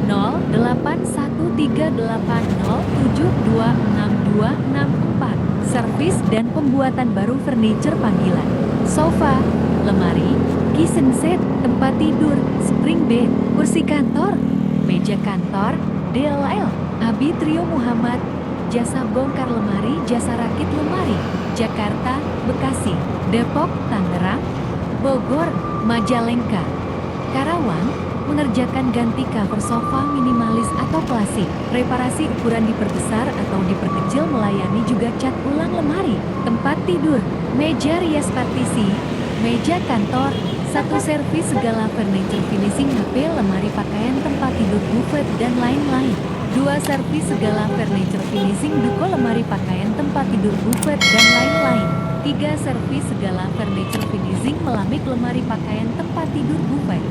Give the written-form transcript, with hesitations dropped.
081380726264. Servis dan pembuatan baru furniture panggilan. Sofa, lemari, kitchen set, tempat tidur, spring bed, kursi kantor, meja kantor, DLL, Abi Trio Muhammad, jasa bongkar lemari, jasa rakit lemari, Jakarta, Bekasi, Depok, Tangerang, Bogor, Majalengka, Karawang, mengerjakan ganti cover sofa minimalis atau klasik, reparasi ukuran diperbesar atau diperkecil, melayani juga cat ulang lemari, tempat tidur, meja rias partisi, meja kantor, satu servis segala furniture finishing HP, lemari pakaian, tempat tidur, buffet, dan lain-lain. 2 servis segala furniture finishing duko, lemari pakaian, tempat tidur, buffet, dan lain-lain. 3 servis segala furniture finishing melamik, lemari pakaian, tempat tidur, buffet.